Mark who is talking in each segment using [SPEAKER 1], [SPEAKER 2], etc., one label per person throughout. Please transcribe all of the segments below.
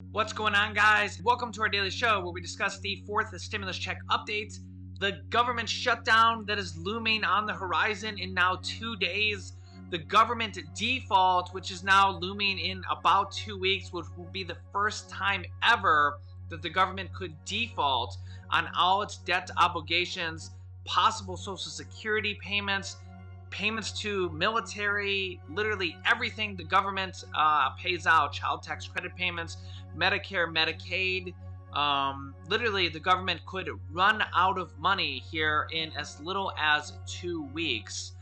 [SPEAKER 1] What's going on, guys? Welcome to our daily show where we discuss the fourth stimulus check updates, the government shutdown that is looming on the horizon in now 2 days, the government default, which is now looming in about 2 weeks, which will be the first time ever that the government could default on all its debt obligations, possible Social Security payments, payments to military, literally everything the government pays out, child tax credit payments, Medicare, Medicaid. Literally, the government could run out of money here in as little as 2 weeks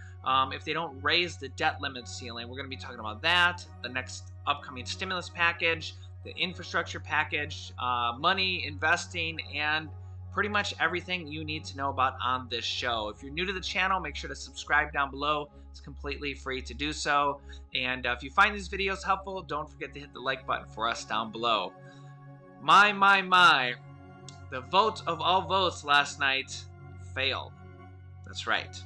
[SPEAKER 1] if they don't raise the debt limit ceiling. We're going to be talking about that, the next upcoming stimulus package, the infrastructure package, money, investing, and pretty much everything you need to know about on this show. If you're new to the channel, make sure to subscribe down below. It's completely free to do so. And if you find these videos helpful, don't forget to hit the like button for us down below. My. The vote of all votes last night failed. That's right.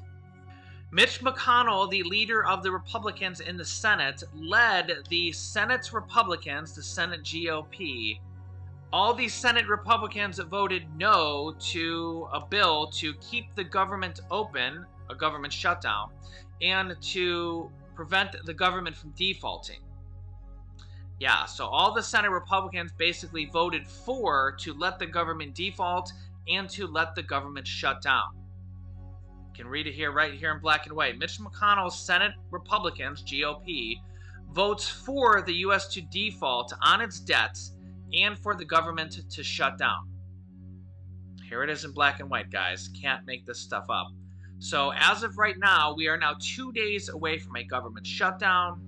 [SPEAKER 1] Mitch McConnell, the leader of the Republicans in the Senate, led the Senate Republicans, the Senate GOP. All these Senate Republicans voted no to a bill to keep the government open, a government shutdown, and to prevent the government from defaulting. Yeah, so all the Senate Republicans basically voted for to let the government default and to let the government shut down. You can read it here, right here in black and white. Mitch McConnell's Senate Republicans, GOP, votes for the U.S. to default on its debts and for the government to shut down. Here it is in black and white, guys. Can't make this stuff up. So as of right now, we are now 2 days away from a government shutdown,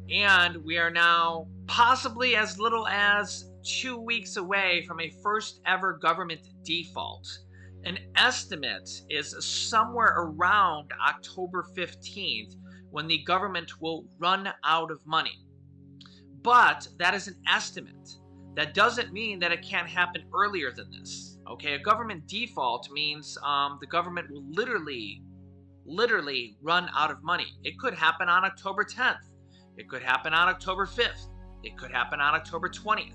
[SPEAKER 1] and we are now possibly as little as 2 weeks away from a first ever government default. An estimate is somewhere around October 15th when the government will run out of money. But that is an estimate. That doesn't mean that it can't happen earlier than this. Okay, a government default means the government will literally run out of money. It could happen on October 10th. It could happen on October 5th. It could happen on October 20th.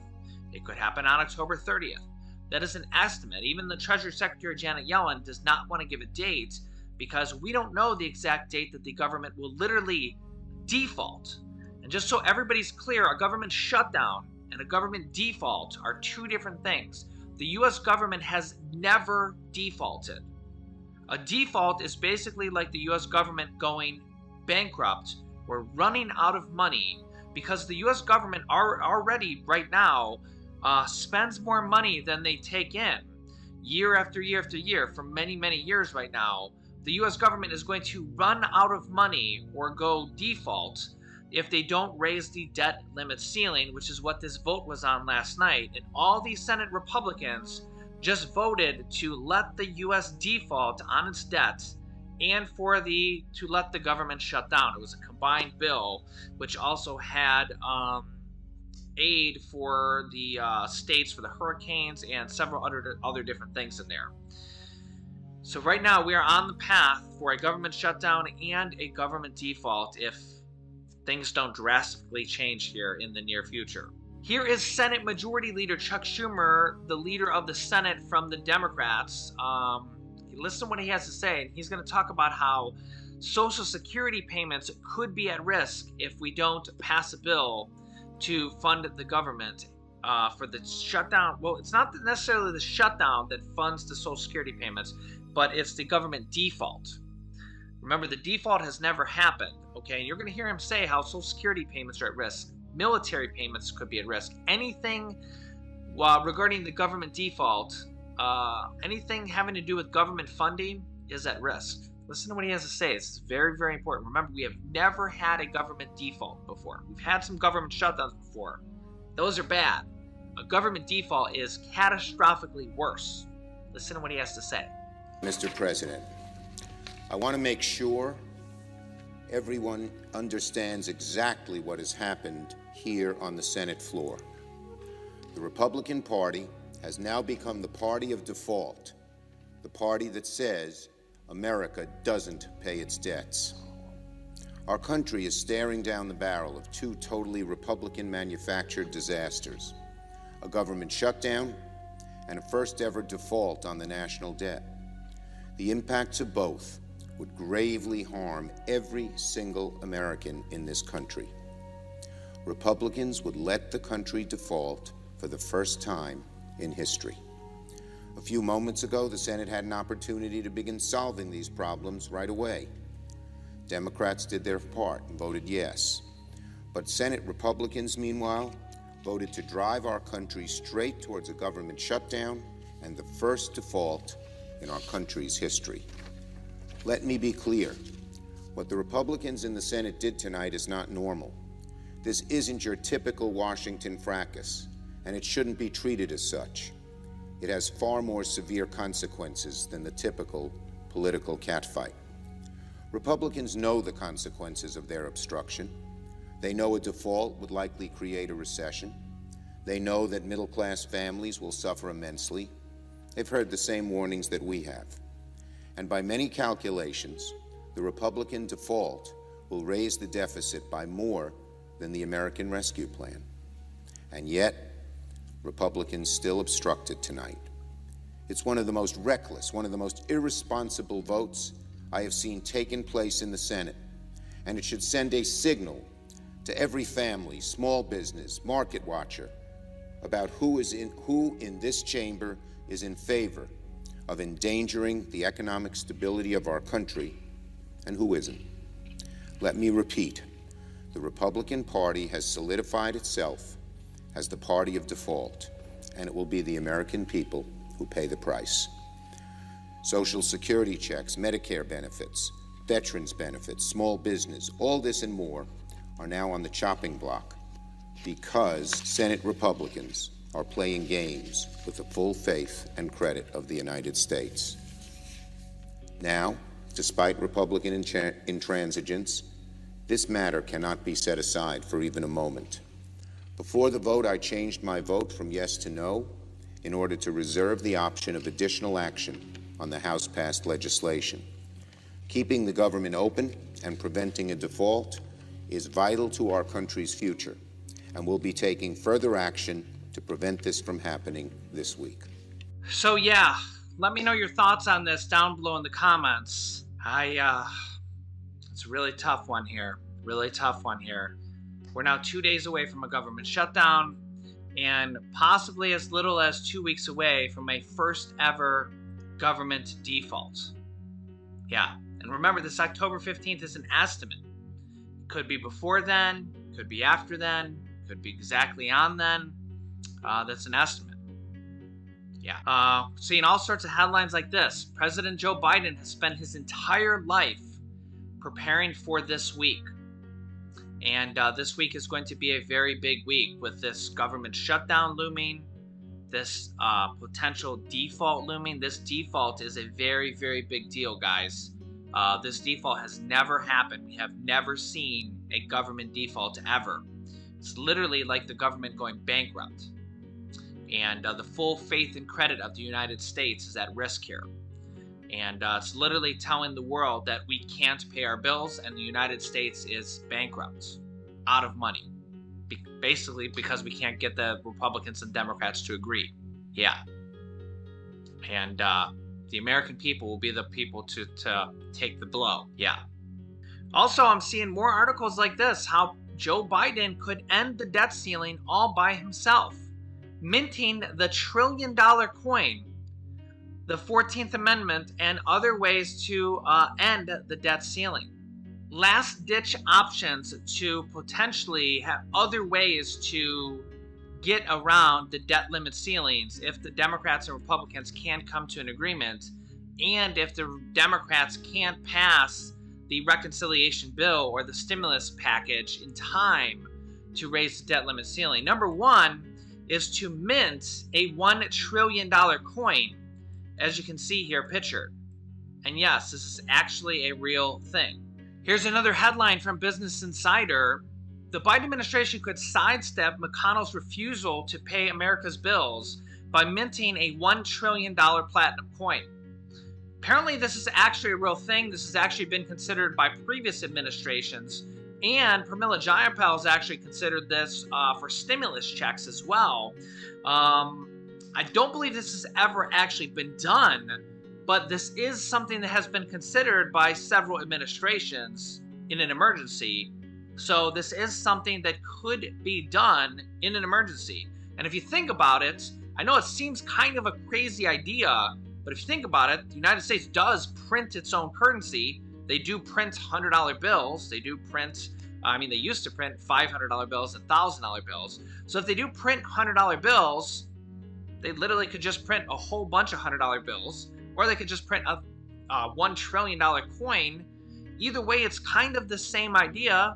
[SPEAKER 1] It could happen on October 30th. That is an estimate. Even the Treasury Secretary Janet Yellen does not want to give a date because we don't know the exact date that the government will literally default. And just so everybody's clear, a government shutdown and a government default are two different things. The U.S. government has never defaulted. A default is basically like the U.S. government going bankrupt or running out of money because the U.S. government already right now spends more money than they take in year after year after year for many, many years right now. The U.S. government is going to run out of money or go default if they don't raise the debt limit ceiling, which is what this vote was on last night. And all these Senate Republicans just voted to let the U.S. default on its debt and to let the government shut down. It was a combined bill, which also had aid for the states for the hurricanes and several other different things in there. So right now we are on the path for a government shutdown and a government default if things don't drastically change here in the near future. Here is Senate Majority Leader Chuck Schumer, the leader of the Senate from the Democrats. Listen to what he has to say. He's going to talk about how Social Security payments could be at risk if we don't pass a bill to fund the government for the shutdown. Well, it's not necessarily the shutdown that funds the Social Security payments, but it's the government default. Remember, the default has never happened, okay? And you're going to hear him say how Social Security payments are at risk. Military payments could be at risk. Anything regarding the government default, anything having to do with government funding is at risk. Listen to what he has to say. This is very, very important. Remember, we have never had a government default before. We've had some government shutdowns before. Those are bad. A government default is catastrophically worse. Listen to what he has to say.
[SPEAKER 2] Mr. President, I want to make sure everyone understands exactly what has happened here on the Senate floor. The Republican Party has now become the party of default, the party that says America doesn't pay its debts. Our country is staring down the barrel of two totally Republican-manufactured disasters. a government shutdown, and a first-ever default on the national debt. The impacts of both would gravely harm every single American in this country. Republicans would let the country default for the first time in history. A few moments ago, the Senate had an opportunity to begin solving these problems right away. Democrats did their part and voted yes. But Senate Republicans, meanwhile, voted to drive our country straight towards a government shutdown and the first default in our country's history. Let me be clear. What the Republicans in the Senate did tonight is not normal. This isn't your typical Washington fracas, and it shouldn't be treated as such. It has far more severe consequences than the typical political catfight. Republicans know the consequences of their obstruction. They know a default would likely create a recession. They know that middle-class families will suffer immensely. They've heard the same warnings that we have. And by many calculations, the Republican default will raise the deficit by more than the American Rescue Plan. And yet, Republicans still obstructed tonight. It's one of the most reckless, one of the most irresponsible votes I have seen taken place in the Senate, and it should send a signal to every family, small business, market watcher about who in this chamber is in favor of endangering the economic stability of our country and who isn't. Let me repeat, the Republican Party has solidified itself as the party of default, and it will be the American people who pay the price. Social Security checks, Medicare benefits, veterans benefits, small business, all this and more are now on the chopping block because Senate Republicans are playing games with the full faith and credit of the United States. Now, despite Republican intransigence, this matter cannot be set aside for even a moment. Before the vote, I changed my vote from yes to no in order to reserve the option of additional action on the House-passed legislation. Keeping the government open and preventing a default is vital to our country's future, and we'll be taking further action to prevent this from happening this week.
[SPEAKER 1] So yeah, let me know your thoughts on this down below in the comments. It's a really tough one here. We're now 2 days away from a government shutdown and possibly as little as 2 weeks away from a first ever government default. Yeah, and remember, this October 15th is an estimate. It could be before then, could be after then, could be exactly on then. That's an estimate. Yeah. Seeing all sorts of headlines like this. President Joe Biden has spent his entire life preparing for this week. And this week is going to be a very big week with this government shutdown looming, this potential default looming. This default is a very, very big deal, guys. This default has never happened. We have never seen a government default ever. It's literally like the government going bankrupt. And the full faith and credit of the United States is at risk here. And it's literally telling the world that we can't pay our bills and the United States is bankrupt, out of money. Basically because we can't get the Republicans and Democrats to agree. Yeah. And the American people will be the people to take the blow. Yeah. Also, I'm seeing more articles like this, how Joe Biden could end the debt ceiling all by himself, minting the $1 trillion coin, the 14th Amendment, and other ways to end the debt ceiling. Last-ditch options to potentially have other ways to get around the debt limit ceilings if the Democrats and Republicans can't come to an agreement, and if the Democrats can't pass the reconciliation bill or the stimulus package in time to raise the debt limit ceiling. Number one is to mint a $1 trillion coin, as you can see here pictured. And yes, this is actually a real thing. Here's another headline from Business Insider. The Biden administration could sidestep McConnell's refusal to pay America's bills by minting a $1 trillion platinum coin. Apparently, this is actually a real thing. This has actually been considered by previous administrations And Pramila Jayapal has actually considered this for stimulus checks as well. I don't believe this has ever actually been done, but this is something that has been considered by several administrations in an emergency. So this is something that could be done in an emergency. And if you think about it, I know it seems kind of a crazy idea, but if you think about it, the United States does print its own currency. They do print $100 bills. They do print, they used to print $500 bills and $1,000 bills. So if they do print $100 bills, they literally could just print a whole bunch of $100 bills, or they could just print a $1 trillion coin. Either way, it's kind of the same idea.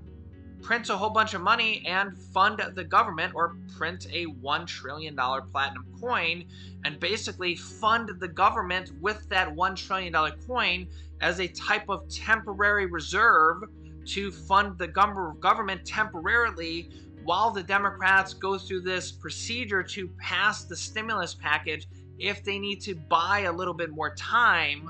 [SPEAKER 1] Print a whole bunch of money and fund the government, or print a $1 trillion platinum coin and basically fund the government with that $1 trillion coin as a type of temporary reserve to fund the government temporarily while the Democrats go through this procedure to pass the stimulus package if they need to buy a little bit more time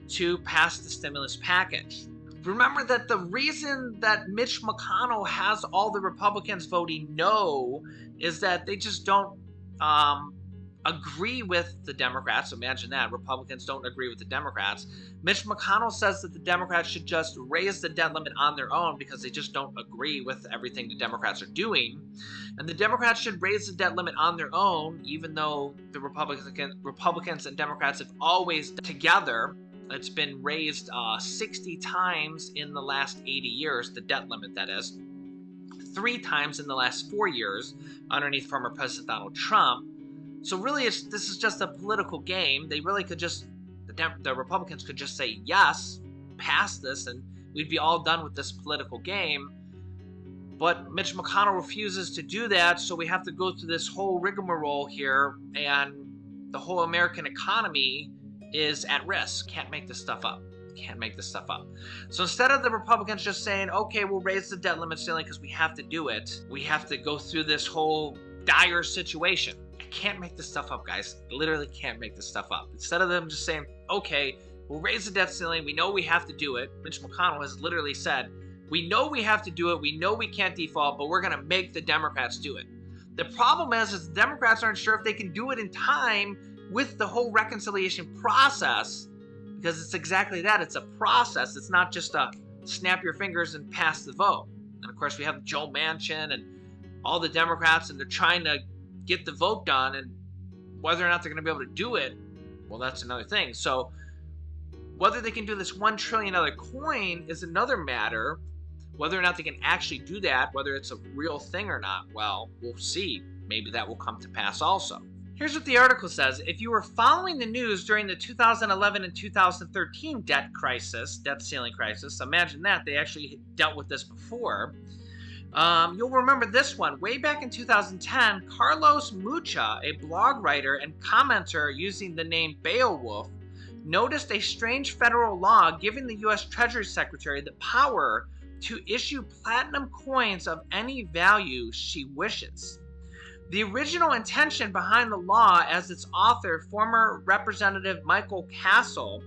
[SPEAKER 1] to pass the stimulus package. Remember that the reason that Mitch McConnell has all the Republicans voting no is that they just don't agree with the Democrats. Imagine that. Republicans don't agree with the Democrats. Mitch McConnell says that the Democrats should just raise the debt limit on their own because they just don't agree with everything the Democrats are doing. And the Democrats should raise the debt limit on their own, even though the Republicans and Democrats have always together. It's been raised 60 times in the last 80 years, the debt limit, that is. 3 times in the last 4 years underneath former President Donald Trump. So really, this is just a political game. They really could just, the Republicans could just say yes, pass this, and we'd be all done with this political game. But Mitch McConnell refuses to do that, so we have to go through this whole rigmarole here, and the whole American economy is at risk. Can't make this stuff up. Can't make this stuff up. So instead of the Republicans just saying, okay, we'll raise the debt limit ceiling because we have to do it, we have to go through this whole dire situation. I can't make this stuff up, guys. Literally can't make this stuff up. Instead of them just saying, okay, we'll raise the debt ceiling, we know we have to do it. Mitch McConnell has literally said, we know we have to do it, we know we can't default, but we're going to make the Democrats do it. The problem is the Democrats aren't sure if they can do it in time with the whole reconciliation process, because it's exactly that. It's a process. It's not just a snap your fingers and pass the vote. And of course, we have Joe Manchin and all the Democrats, and they're trying to get the vote done, and whether or not they're going to be able to do it, well, that's another thing. So whether they can do this $1 trillion coin is another matter. Whether or not they can actually do that, whether it's a real thing or not, well, we'll see. Maybe that will come to pass also. Here's what the article says. If you were following the news during the 2011 and 2013 debt ceiling crisis, imagine that. They actually dealt with this before. You'll remember this one. Way back in 2010, Carlos Mucha, a blog writer and commenter using the name Beowulf, noticed a strange federal law giving the U.S. Treasury Secretary the power to issue platinum coins of any value she wishes. The original intention behind the law, as its author, former Representative Michael Castle,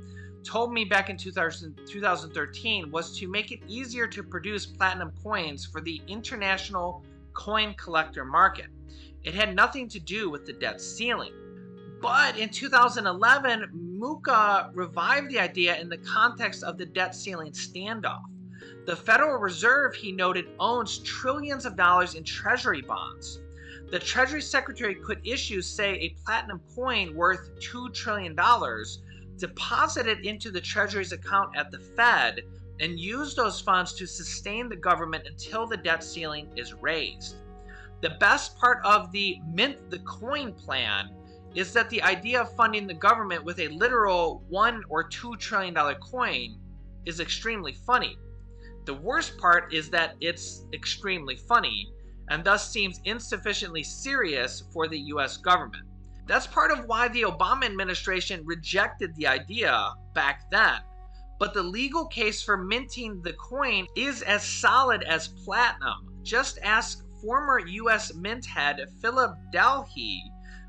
[SPEAKER 1] told me back in 2013, was to make it easier to produce platinum coins for the international coin collector market. It had nothing to do with the debt ceiling. But in 2011, Mucha revived the idea in the context of the debt ceiling standoff. The Federal Reserve, he noted, owns trillions of dollars in treasury bonds. The Treasury Secretary could issue, say, a platinum coin worth $2 trillion, deposit it into the Treasury's account at the Fed, and use those funds to sustain the government until the debt ceiling is raised. The best part of the mint the coin plan is that the idea of funding the government with a literal $1 or $2 trillion coin is extremely funny. The worst part is that it's extremely funny, and thus seems insufficiently serious for the US government. That's part of why the Obama administration rejected the idea back then. But the legal case for minting the coin is as solid as platinum. Just ask former US Mint head Philip Delhey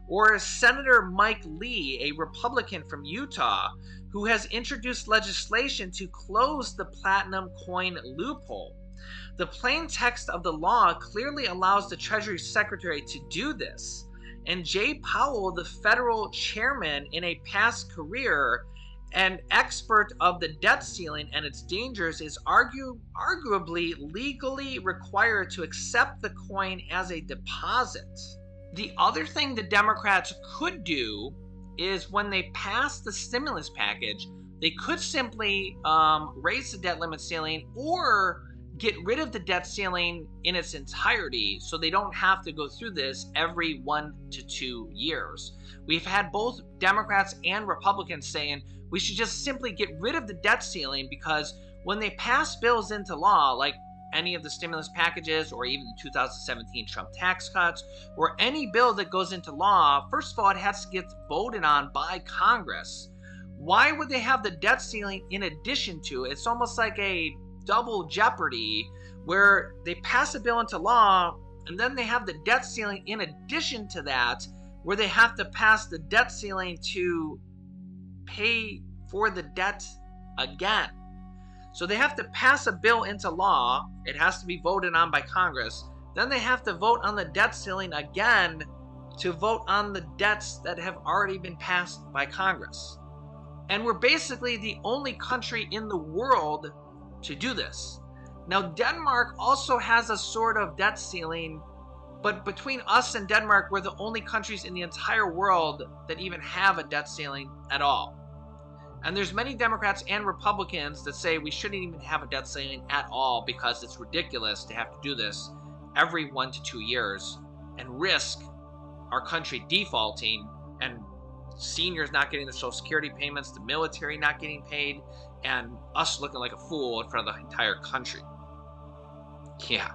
[SPEAKER 1] or Senator Mike Lee, a Republican from Utah, who has introduced legislation to close the platinum coin loophole. The plain text of the law clearly allows the Treasury Secretary to do this, and Jay Powell, the federal chairman in a past career and expert of the debt ceiling and its dangers, is arguably legally required to accept the coin as a deposit. The other thing the Democrats could do is when they pass the stimulus package, they could simply raise the debt limit ceiling or get rid of the debt ceiling in its entirety so they don't have to go through this every 1 to 2 years. We've had both Democrats and Republicans saying we should just simply get rid of the debt ceiling, because when they pass bills into law, like any of the stimulus packages or even the 2017 Trump tax cuts or any bill that goes into law, first of all, it has to get voted on by Congress. Why would they have the debt ceiling in addition to it? It's almost like a double jeopardy where they pass a bill into law and then they have the debt ceiling in addition to that, where they have to pass the debt ceiling to pay for the debt again. So they have to pass a bill into law. It has to be voted on by Congress. Then they have to vote on the debt ceiling again to vote on the debts that have already been passed by Congress. And we're basically the only country in the world to do this. Now, Denmark also has a sort of debt ceiling, but between us and Denmark, we're the only countries in the entire world that even have a debt ceiling at all. And there's many Democrats and Republicans that say we shouldn't even have a debt ceiling at all because it's ridiculous to have to do this every 1 to 2 years and risk our country defaulting and seniors not getting their Social Security payments, the military not getting paid, and us looking like a fool in front of the entire country. Yeah.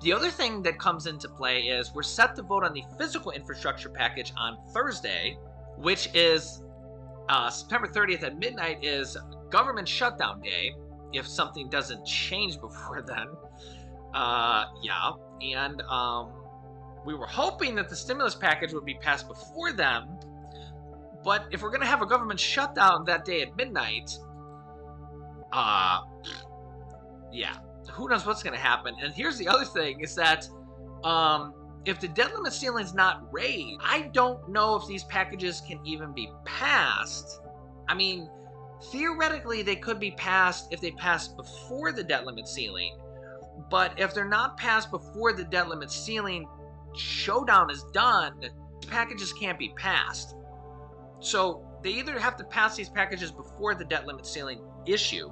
[SPEAKER 1] The other thing that comes into play is we're set to vote on the physical infrastructure package on Thursday, which is September 30th at midnight is government shutdown day, if something doesn't change before then. And we were hoping that the stimulus package would be passed before then, but if we're going to have a government shutdown that day at midnight, who knows what's going to happen. And here's the other thing is that if the debt limit ceiling is not raised, I don't know if these packages can even be passed. I mean, theoretically, they could be passed if they pass before the debt limit ceiling. But if they're not passed before the debt limit ceiling showdown is done, these packages can't be passed. So they either have to pass these packages before the debt limit ceiling issue.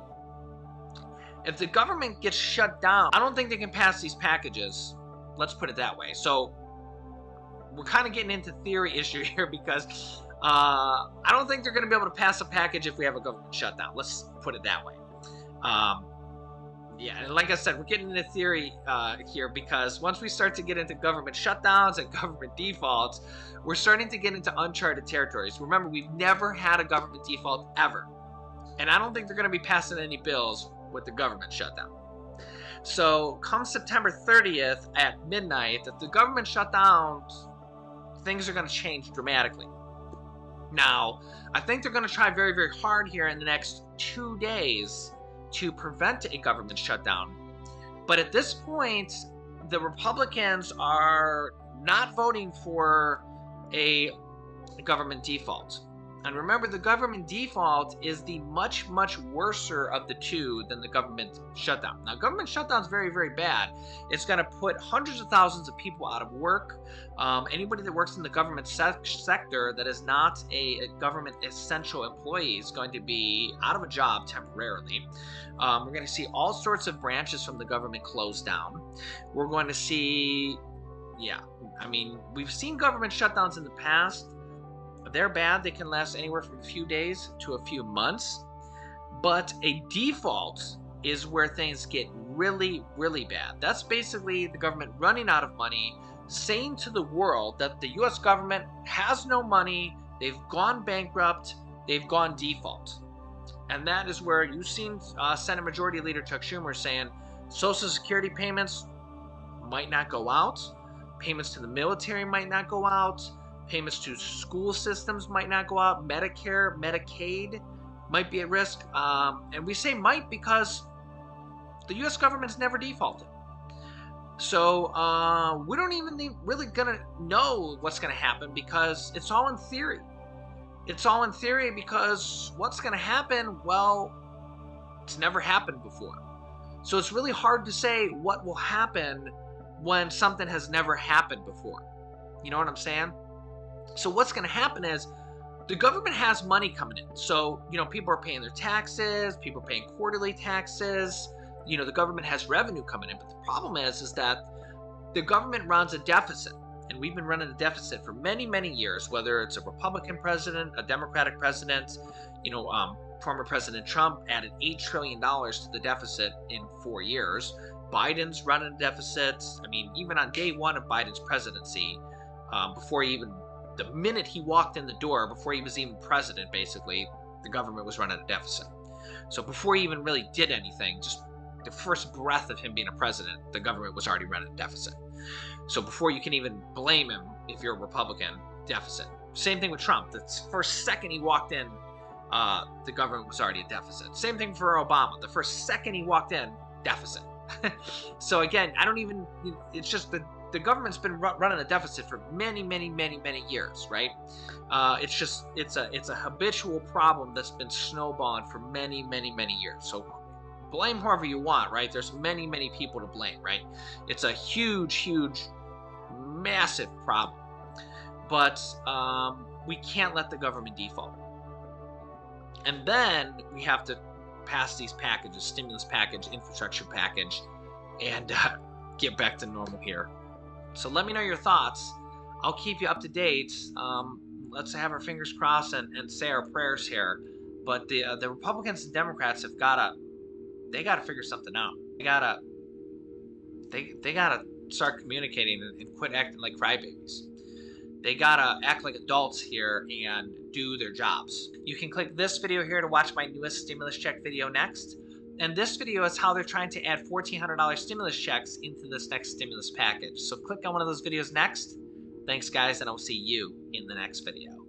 [SPEAKER 1] If the government gets shut down, I don't think they can pass these packages. Let's put it that way. So we're kind of getting into theory issue here because I don't think they're going to be able to pass a package if we have a government shutdown. Let's put it that way. And like I said, we're getting into theory here because once we start to get into government shutdowns and government defaults, we're starting to get into uncharted territories. Remember, we've never had a government default ever. And I don't think they're going to be passing any bills with the government shutdown. So come September 30th at midnight, if the government shutdowns, things are going to change dramatically. Now, I think they're going to try very, very hard here in the next 2 days to prevent a government shutdown. But at this point, the Republicans are not voting for a government default. And remember, the government default is the much, much worser of the two than the government shutdown. Now, government shutdown is very, very bad. It's going to put hundreds of thousands of people out of work. Anybody that works in the government sector that is not a government essential employee is going to be out of a job temporarily. We're going to see all sorts of branches from the government close down. We're going to see, we've seen government shutdowns in the past. They're bad. They can last anywhere from a few days to a few months. But a default is where things get really, really bad. That's basically the government running out of money, saying to the world that the U.S. government has no money, they've gone bankrupt, they've gone default. And that is where you've seen Senate Majority Leader Chuck Schumer saying Social Security payments might not go out, payments to the military might not go out, payments to school systems might not go out. Medicare, Medicaid might be at risk. And we say might because The U.S. government's never defaulted. So we don't even really gonna know what's gonna happen because it's all in theory. It's all in theory because what's gonna happen, well, it's never happened before. So it's really hard to say what will happen when something has never happened before. You know what I'm saying? So what's gonna happen is the government has money coming in. So, people are paying their taxes, people are paying quarterly taxes, the government has revenue coming in. But the problem is that the government runs a deficit. And we've been running a deficit for many, many years, whether it's a Republican president, a Democratic president. Former President Trump added $8 trillion to the deficit in 4 years. Biden's running a deficit. I mean, even on day one of Biden's presidency, the minute he walked in the door, before he was even president, basically, the government was running a deficit. So before he even really did anything, just the first breath of him being a president, the government was already running a deficit. So before you can even blame him, if you're a Republican, deficit. Same thing with Trump. The first second he walked in, the government was already a deficit. Same thing for Obama. The first second he walked in, deficit. So again, it's just the government's been running a deficit for many, many, many, many years, right? It's a habitual problem that's been snowballing for many, many, many years. So blame whoever you want, right? There's many, many people to blame, right? It's a huge, huge, massive problem. But we can't let the government default. And then we have to pass these packages, stimulus package, infrastructure package, and get back to normal here. So let me know your thoughts. I'll keep you up to date. Let's have our fingers crossed and say our prayers here. But the Republicans and Democrats have gotta figure something out. They gotta start communicating and quit acting like crybabies. They gotta act like adults here and do their jobs. You can click this video here to watch my newest stimulus check video next. And this video is how they're trying to add $1,400 stimulus checks into this next stimulus package. So click on one of those videos next. Thanks, guys, and I'll see you in the next video.